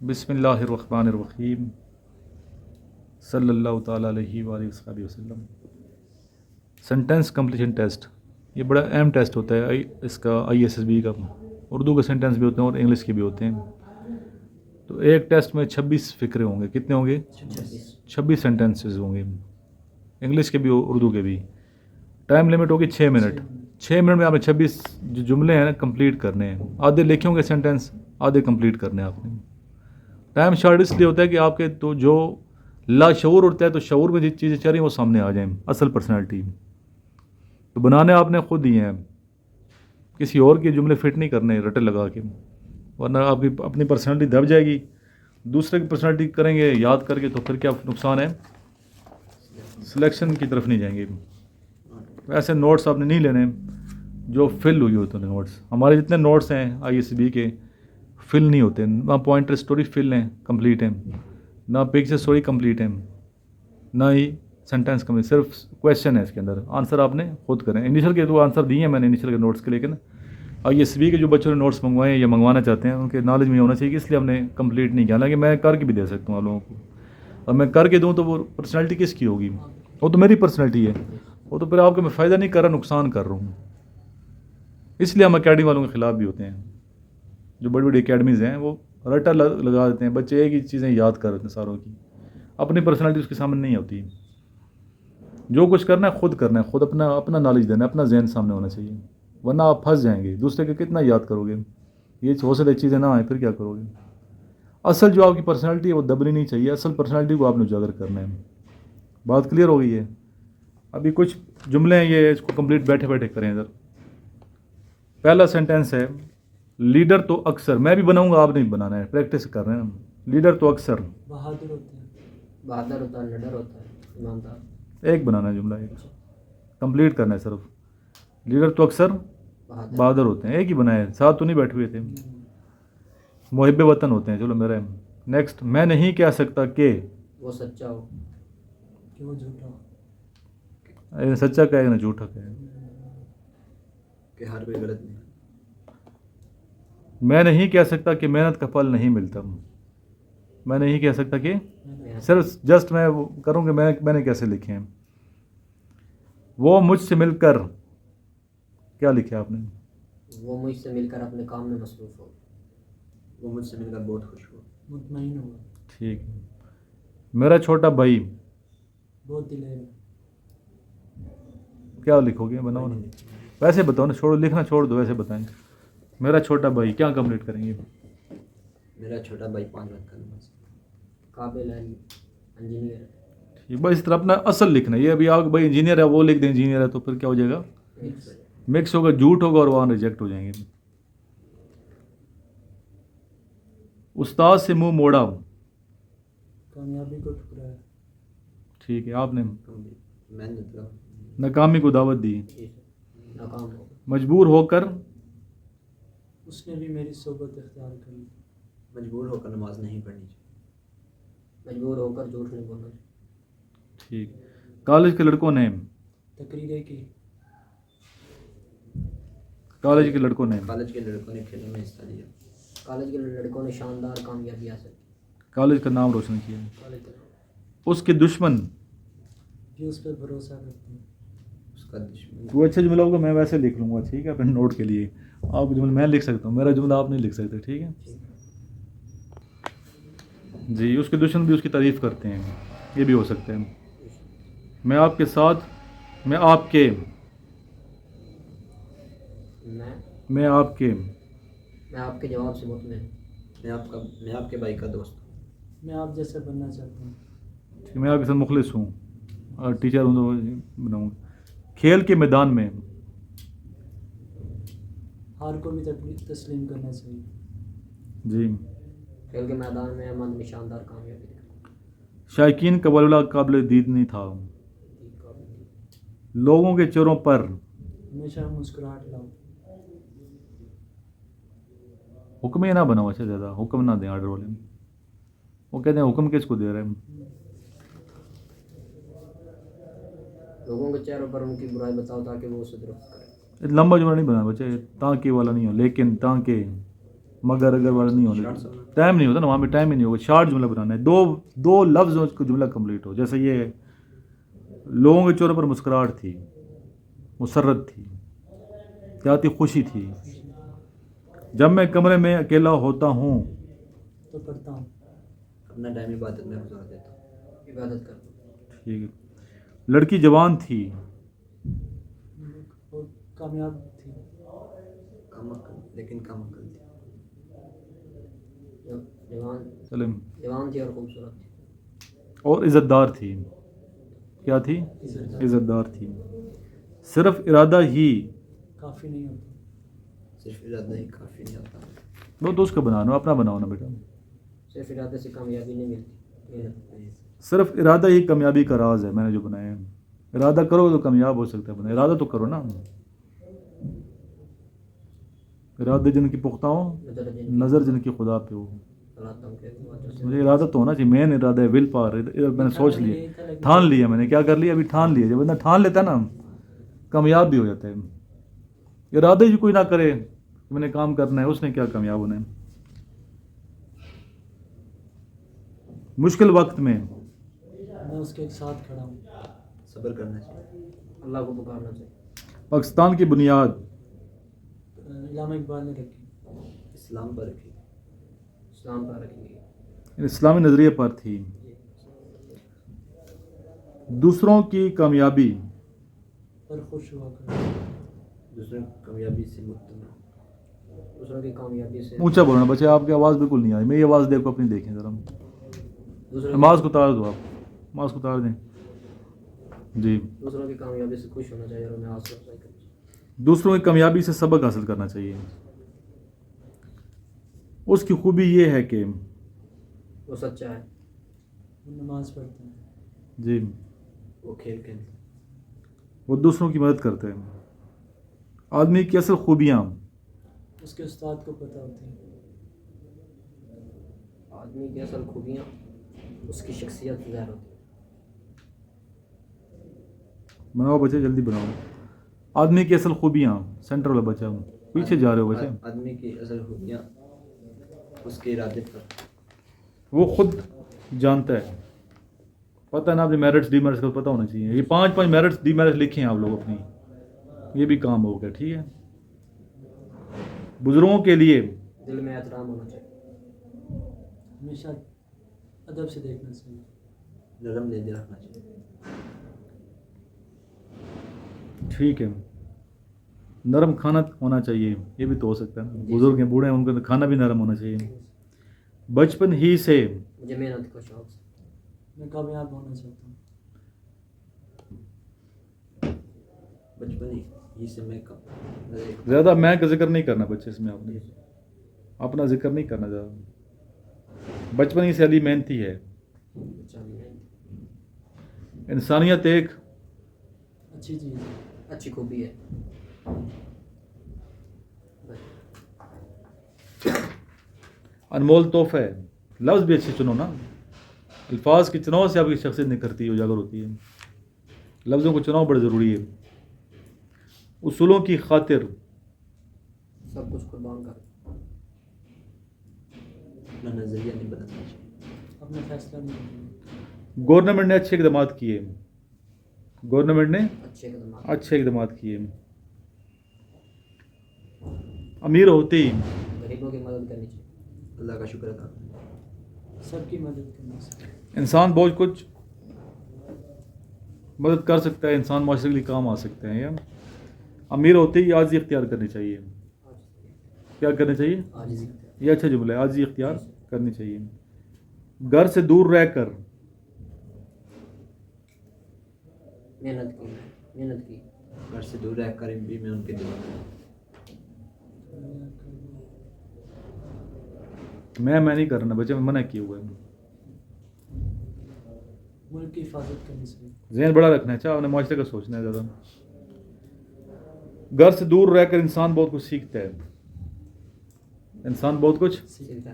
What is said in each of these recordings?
بسم اللہ الرحمن الرحیم صلی اللہ تعالیٰ علیہ وآلہ وصحبہ وسلم۔ سینٹینس کمپلیشن ٹیسٹ، یہ بڑا اہم ٹیسٹ ہوتا ہے اس کا ISSB کا۔ اردو کے سینٹینس بھی ہوتے ہیں اور انگلش کے بھی ہوتے ہیں۔ تو ایک ٹیسٹ میں 26 فقرے ہوں گے۔ کتنے ہوں گے؟ 26 سینٹینسز ہوں گے، انگلش کے بھی اردو کے بھی۔ ٹائم لمٹ ہوگی 6 منٹ۔ 6 منٹ میں آپ نے 26 جو جملے ہیں نا کمپلیٹ کرنے ہیں۔ آدھے لکھے ہوں گے سینٹینس، آدھے کمپلیٹ کرنے ہیں آپ نے۔ ٹائم شارٹ اس لیے ہوتا ہے کہ آپ کے تو جو لاشعور ہوتا ہے تو شعور میں جس چیزیں چل رہی ہیں وہ سامنے آ جائیں، اصل پرسنالٹی۔ تو بنانے آپ نے خود ہی ہیں، کسی اور کے جملے فٹ نہیں کرنے رٹے لگا کے، ورنہ آپ کی اپنی پرسنالٹی دب جائے گی۔ دوسرے کی پرسنالٹی کریں گے یاد کر کے تو پھر کیا نقصان ہے؟ سلیکشن کی طرف نہیں جائیں گے۔ ایسے نوٹس آپ نے نہیں لینے جو فل ہوئی ہوتے ہیں۔ نوٹس ہمارے جتنے نوٹس ہیں ISSB کے فل نہیں ہوتے، نہ پوائنٹر اسٹوری فل ہیں کمپلیٹ ہیں، نہ پکچر اسٹوری کمپلیٹ ہیں، نہ ہی سینٹینس کمپلیٹ، صرف کویشچن ہے اس کے اندر۔ آنسر آپ نے خود کریں۔ انیشل کے تو آنسر دیے ہیں میں نے انیشل کے نوٹس کے، لیکن ISSB کے جو بچوں نے نوٹس منگوائے ہیں یا منگوانا چاہتے ہیں ان کے نالج میں ہونا چاہیے کہ اس لیے ہم نے کمپلیٹ نہیں کیا۔ حالانکہ میں کر کے بھی دے سکتا ہوں آپ لوگوں کو، اور میں کر کے دوں تو وہ پرسنالٹی کس کی ہوگی؟ وہ تو میری پرسنالٹی ہے، وہ تو پھر آپ کو میں فائدہ نہیں کر رہا، نقصان کر رہا ہوں۔ اس لیے ہم اکیڈمی والوں کے خلاف بھی ہوتے ہیں۔ جو بڑی بڑی اکیڈمیز ہیں وہ رٹا لگا دیتے ہیں، بچے ایک ہی چیزیں یاد کر دیتے ہیں ساروں کی، اپنی پرسنالٹی اس کے سامنے نہیں ہوتی۔ جو کچھ کرنا ہے خود کرنا ہے، خود اپنا نالج دینا ہے، اپنا ذہن سامنے ہونا چاہیے، ورنہ آپ پھنس جائیں گے۔ دوسرے کے کتنا یاد کرو گے؟ یہ ہو سکتا ہے چیزیں نہ آئیں، پھر کیا کرو گے؟ اصل جو آپ کی پرسنالٹی ہے وہ دبنی نہیں چاہیے، اصل پرسنالٹی کو آپ نے اجاگر کرنا ہے۔ بات کلیئر ہو گئی ہے؟ ابھی کچھ جملے ہیں، یہ اس کو کمپلیٹ بیٹھے بیٹھے کریں ادھر۔ پہلا سینٹینس ہے، لیڈر تو اکثر، میں بھی بناؤں گا آپ نے بھی بنانا ہے، پریکٹس کر رہے ہیں ہم۔ لیڈر تو اکثر بہادر ہوتے ہیں، بہادر ہوتا ہے، لیڈر ہوتا ہے، ایماندار۔ ایک بنانا ہے جملہ، ایک کمپلیٹ کرنا ہے صرف۔ لیڈر تو اکثر بہادر ہوتے ہیں، ایک ہی بنایا ہے، ساتھ تو نہیں بیٹھے ہوئے تھے۔ محب وطن ہوتے ہیں، چلو میرا ہے۔ نیکسٹ، میں نہیں کہہ سکتا کہ وہ سچا ہو کہ وہ جھوٹا ہو، سچا کہے نہ جھوٹا کہے، کہ ہر کوئی غلط نہیں۔ میں نہیں کہہ سکتا کہ محنت کا پھل نہیں ملتا۔ میں نہیں کہہ سکتا کہ صرف جسٹ میں کروں کہ میں نے کیسے لکھے ہیں۔ وہ مجھ سے مل کر، کیا لکھا آپ نے؟ وہ مجھ سے مل کر اپنے کام میں مصروف ہو، وہ مجھ سے مل کر بہت خوش ہو، مطمئن ہو۔ ٹھیک ہے۔ میرا چھوٹا بھائی، بہت دلیر ہے۔ کیا لکھو گے؟ بناؤ نا، ویسے بتاؤ نا، چھوڑو لکھنا چھوڑ دو، ویسے بتائیں۔ میرا چھوٹا بھائی کیا کمپلیٹ کریں گے؟ میرا چھوٹا بھائی 5 وقت کا نماز قابل ہے، انجینئر ہے۔ ٹھیک، بس اس طرح اپنا اصل لکھنا ہے۔ یہ ابھی آپ بھائی انجینئر ہے وہ لکھ دیں انجینئر ہے، تو پھر کیا ہو جائے گا؟ مکس ہوگا، جھوٹ ہوگا اور وہاں ریجیکٹ ہو جائیں گے۔ استاد سے منہ موڑا، کامیابی کو ٹھکرایا۔ ٹھیک ہے، آپ نے محنت کا ناکامی کو دعوت دی۔ ناکام ہو، مجبور ہو کر، اس نے بھی میری صحبت اختیار کر لی۔ مجبور ہو کر نماز نہیں پڑھنی چاہیے، مجبور ہو کر جھوٹ نہیں بولنا چاہیے۔ ٹھیک۔ کالج کے لڑکوں نے، تقریریں کی، کالج کے لڑکوں نے، کالج کے لڑکوں نے کھیلوں میں حصہ لیا، کالج کے لڑکوں نے شاندار کامیابی حاصل کی، کالج کا نام روشن کیا۔ کالج کا اس کے دشمن، جو اس پر بھروسہ کرتے ہیں، اس کا دشمن۔ وہ اچھا جملہ ہوگا میں ویسے لکھ لوں گا، ٹھیک ہے، اپنے نوٹ کے لیے۔ آپ کو جملہ میں لکھ سکتا ہوں، میرا جملہ آپ نہیں لکھ سکتے، ٹھیک ہے جی۔ اس کے دشمن بھی اس کی تعریف کرتے ہیں، یہ بھی ہو سکتا ہے۔ میں آپ کے ساتھ، میں آپ کے، میں آپ کے، میں آپ کے جواب سے مطمئن، میں آپ کے بھائی کا دوست ہوں، میں آپ جیسا بننا چاہتا ہوں، میں آپ کے ساتھ مخلص ہوں، اور ٹیچر ہوں تو بناؤں گا۔ کھیل کے میدان میں، ہار کو بھی تسلیم کرنا چاہیے، جی۔ کھیل کے میدان میں امن میں شاندار کامیابی دکھا۔ شائقین کا ولولہ قابل دید نہیں تھا۔ لوگوں کے چہروں پر، ہمیشہ مسکراہٹ لاؤ، حکم یہ نہ بناؤ، اچھا زیادہ حکم نہ دیں آرڈر والے، وہ کہتے ہیں حکم کس کو دے رہے ہیں۔ لوگوں کے چہروں پر ان کی برائی بتاؤ تاکہ وہ اسے درست کریں۔ لمبا جملہ نہیں بنا بچے، تاکہ والا نہیں ہو، لیکن تاکہ، مگر اگر والا نہیں ہونا، ٹائم نہیں ہوتا نا وہاں پہ، ٹائم ہی نہیں ہوگا. شارٹ جملہ بنانا ہے، دو لفظوں کو جملہ کمپلیٹ ہو. جیسے یہ لوگوں کے چہرے پر مسکراہٹ تھی، مسرت تھی، کیا تھی؟ خوشی تھی. جب میں کمرے میں اکیلا ہوتا ہوں تو پڑھتا ہوں، اپنا ٹائم عبادت میں گزار دیتا ہوں، عبادت کرتا ہوں. ٹھیک ہے. لڑکی جوان تھی، اور کامیاب تھی، کم عقل لیکن کم عقل تھی. جوان تھی اور خوبصورت تھی، اور عزت دار تھی. کیا تھی؟ عزت دار تھی. صرف ارادہ ہی کافی نہیں ہوتا، صرف ارادہ ہی کافی نہیں ہوتا. وہ تو اس کا بنانا، اپنا بناؤ نا بیٹا. صرف ارادے سے کامیابی نہیں ملتی. صرف ارادہ ہی کامیابی کا راز ہے. میں نے جو بنایا ہے، ارادہ کرو تو کامیاب ہو سکتا ہے بنا. ارادہ تو کرو نا. ارادہ جن کی پختہ ہو، نظر جن کی خدا پہ ہو. مجھے ارادہ تو ہونا چاہیے. مین ارادہ ہے ول پاور. میں نے سوچ لیا، ٹھان لیا. میں نے کیا کر لیا؟ ابھی ٹھان لیا. جب بندہ ٹھان لیتا ہے نا، کامیاب بھی ہو جاتا ہے. ارادہ ہی کوئی نہ کرے کہ میں نے کام کرنا ہے، اس نے کیا کامیاب ہونا ہے؟ مشکل وقت میں اس کے ساتھ کھڑا ہوں. صبر کرنا چاہیے، اللہ کو پکارنا چاہیے. پاکستان کی بنیاد علامہ اقبال نے رکھی، اسلام پر رکھی، اسلام پر رکھی گئی، اسلامی نظریے پر تھی. دوسروں کی کامیابی پر خوش ہوا کرو، دوسروں کی کامیابی سے مطمئن، دوسروں کی کامیابی سے. اونچا بولنا بچے، آپ کی آواز بالکل نہیں آئی. میری آواز دیکھو اپنی، دیکھیں ذرا. نماز کو اتار دو، آپ نماز کو اتار دیں. جی. دوسروں کی کامیابی سے خوش ہونا چاہیے اور انہیں حوصلہ افزائی کرنی چاہیے. دوسروں کی کامیابی سے سبق حاصل کرنا چاہیے. اس کی خوبی یہ ہے کہ وہ سچا ہے، وہ نماز پڑھتا ہے، جی، وہ کھیل کھیلتا ہے، وہ دوسروں کی مدد کرتے ہیں. آدمی کی اصل خوبیاں اس کے استاد کو پتہ ہوتی ہیں. آدمی کی اصل خوبیاں اس کی شخصیت ظاہر ہوتی ہے. بناؤ بچے، جلدی بناؤ. آدمی کی اصل خوبیاں، سینٹر والا بچہ، پیچھے جا رہے ہو بچے. آدمی کی اصل خوبیاں اس کے ارادے پر وہ خود جانتا ہے. پتہ ہے نا، اپنے میرٹس ڈی میرٹس کا پتہ ہونا چاہیے. یہ 5 میرٹس ڈی میرٹس لکھیں آپ لوگ اپنی، یہ بھی کام ہو گیا. ٹھیک ہے. بزرگوں کے لیے دل میں احترام ہونا چاہیے، ہمیشہ ادب سے دیکھنا چاہیے، نرم دل رکھنا چاہیے. ٹھیک ہے. نرم کھانا ہونا چاہیے، یہ بھی تو ہو سکتا ہے. بزرگ ہیں، بوڑھے ہیں، ان کا کھانا بھی نرم ہونا چاہیے. بچپن ہی سے مجھے محنت کا شوق ہے، میں کامیاب ہونا چاہتا ہوں. بچپن ہی سے میں زیادہ میں کا ذکر نہیں کرنا بچے. اس میں آپ نے اپنا ذکر نہیں کرنا زیادہ. بچپن ہی سے علی محنتی ہے. انسانیت ایک اچھی چیز ہے، اچھی خوبی ہے. انمول تحفہ ہے. لفظ بھی اچھے چنو نا. الفاظ کی چناؤ سے آپ کی شخصیت نکھرتی ہے، اجاگر ہوتی ہے. لفظوں کو چناؤ بڑا ضروری ہے. اصولوں کی خاطر سب کچھ قربان کر، اپنا نظریہ نہیں بدلنا چاہیے، اپنا فیصلہ نہیں بدلنا. گورنمنٹ نے اچھے اقدامات کیے. گورنمنٹ نے اچھے اقدامات کیے. امیر ہوتے ہی غریبوں کی مدد کرنی چاہیے، اللہ کا شکر ادا کرنا، سب کی مدد کرنی چاہیے. انسان بہت کچھ مدد کر سکتا ہے، انسان معاشرے کے لیے کام آ سکتے ہیں. یا امیر ہوتے ہی عاجزی اختیار کرنی چاہیے. کیا کرنا چاہیے؟ یہ اچھا جملہ ہے، عاجزی اختیار کرنی چاہیے. گھر سے دور رہ کر محنت کی، گھر سے دور رہ کر بھی میں ان کے دعا میں نہیں کرنا بچے، میں منع کیا ہوا ہے. ملک کی حفاظت کرنی چاہیے. ذہن بڑا رکھنا ہے، چاہے انہیں معاشرے کا سوچنا ہے زیادہ. گھر سے دور رہ کر انسان بہت کچھ سیکھتا ہے. انسان بہت کچھ سیکھتا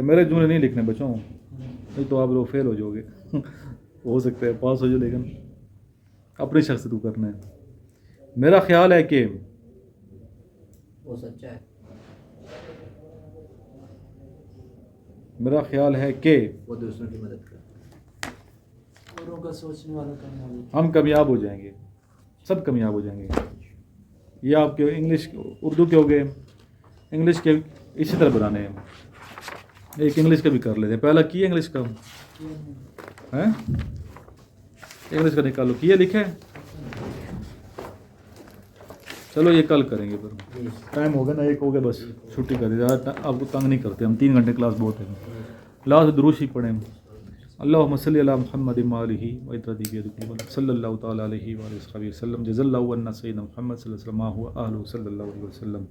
ہے. میرے جملے نہیں لکھنے بچوں، نہیں تو آپ لوگ فیل ہو جاؤ گے. ہو سکتا ہے پاس ہو جاؤ، لیکن اپنی شخصیت کو کرنا ہے. میرا خیال ہے کہ وہ سچا ہے. میرا خیال ہے کہ وہ دوسروں کی مدد کرے، اوروں کا سوچنے والا کامیاب ہے۔ ہم کامیاب ہو جائیں گے، سب کامیاب ہو جائیں گے۔ یہ آپ کے انگلش اردو کے ہو گئے، انگلش کے اسی طرح بنانے ہیں۔ ایک انگلش کا بھی کر لیتے ہیں، پہلا کیا انگلش کا ہے، انگلش کا نکالو، کیا لکھے، چلو یہ کل کریں گے، پھر ٹائم ہو گیا نا، ایک ہو گیا، بس چھٹی کر دی، آپ کو تنگ نہیں کرتے ہم، 3 گھنٹے کلاس بہت ہے۔ لاسٹ دروش ہی پڑھیں، اللہم صلی علی محمد وآلہ وإطردی بیدک صلی اللہ تعالیٰ علیہ وآلہ وسلم، جزا اللہ عنا سیدنا محمد صلی اللہ علیہ وسلم، ما هو آلہ صلی اللہ علیہ وسلم۔